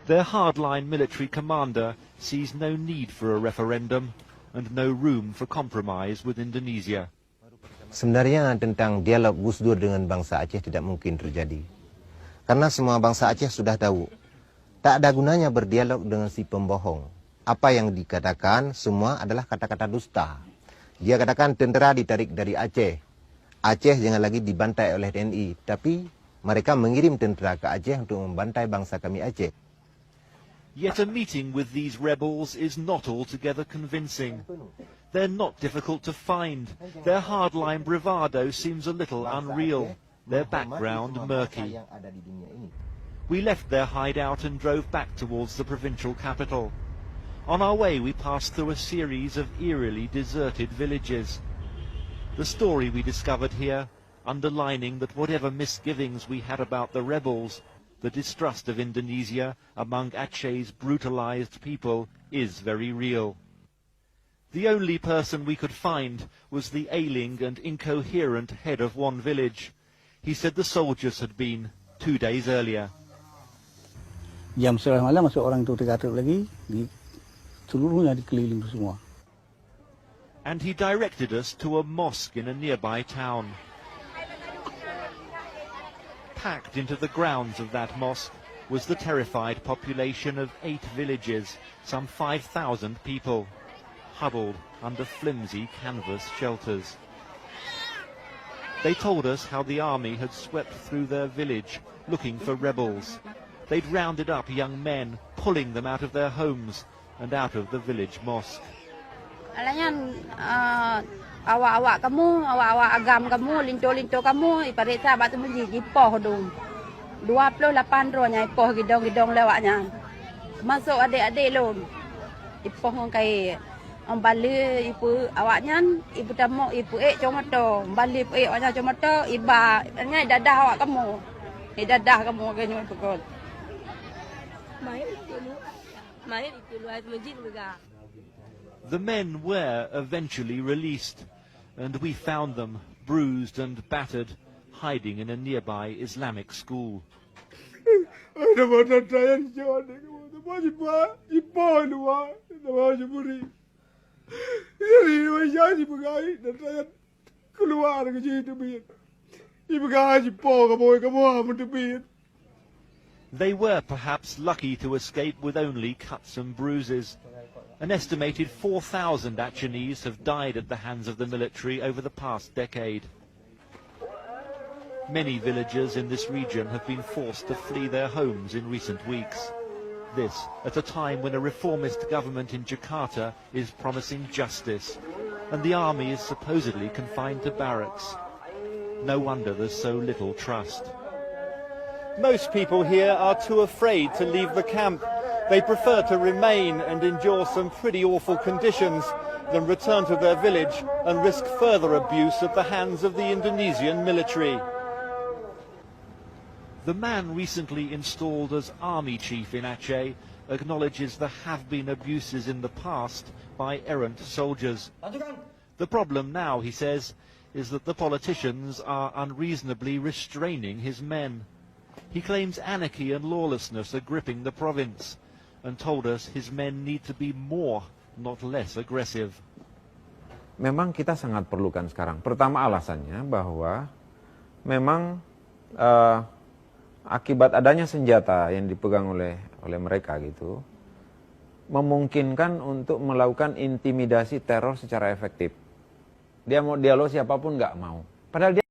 Their hardline military commander sees no need for a referendum and no room for compromise with Indonesia. Sebenarnya tentang dialog Gus Dur dengan bangsa Aceh tidak mungkin terjadi. Karena semua bangsa Aceh sudah tahu, tak ada gunanya berdialog dengan si pembohong. Apa yang dikatakan semua adalah kata-kata dusta. Dia katakan tentara ditarik dari Aceh. Aceh jangan lagi dibantai oleh TNI, tapi mereka mengirim tentara ke Aceh untuk membantai bangsa kami Aceh. Yet a meeting with these rebels is not altogether convincing. They're not difficult to find. Their hardline bravado seems a little unreal. Their background murky. We left their hideout and drove back towards the provincial capital. On our way we passed through a series of eerily deserted villages. The story we discovered here, underlining that whatever misgivings we had about the rebels, the distrust of Indonesia among Aceh's brutalized people is very real. The only person we could find was the ailing and incoherent head of one village. He said the soldiers had been 2 days earlier. Jam 11 malam masuk orang itu 300 lagi, seluruhnya dikeliling semua. And he directed us to a mosque in a nearby town. Packed into the grounds of that mosque was the terrified population of 8 villages, some 5,000 people, huddled under flimsy canvas shelters. They told us how the army had swept through their village looking for rebels. They'd rounded up young men, pulling them out of their homes and out of the village mosque. Alangan awak-awak kamu, awak-awak agam kamu, linto-linto kamu, iparita batu menji ipoh dong. 28 rohnya ipoh gidong-gidong lewatnya. Masuk adik-adik lom. Ipoh kai bali ibu awaknya, ibu tamu ibu comoto, bali ibu awaknya comoto, iba ngai dadah awak kamu. Dadah kamu kayaknya pukul. Main itu luar masjid juga. The men were eventually released, and we found them, bruised and battered, hiding in a nearby Islamic school. They were perhaps lucky to escape with only cuts and bruises. An estimated 4,000 Achenese have died at the hands of the military over the past decade. Many villagers in this region have been forced to flee their homes in recent weeks. This at a time when a reformist government in Jakarta is promising justice, and the army is supposedly confined to barracks. No wonder there's so little trust. Most people here are too afraid to leave the camp. They prefer to remain and endure some pretty awful conditions than return to their village and risk further abuse at the hands of the Indonesian military. The man recently installed as army chief in Aceh acknowledges there have been abuses in the past by errant soldiers. The problem now, he says, is that the politicians are unreasonably restraining his men. He claims anarchy and lawlessness are gripping the province, and told us his men need to be more, not less aggressive. Memang kita sangat perlukan sekarang. Pertama alasannya bahwa memang akibat adanya senjata yang dipegang oleh mereka gitu, memungkinkan untuk melakukan intimidasi teror secara efektif. Dia mau dialog siapapun nggak mau. Padahal dia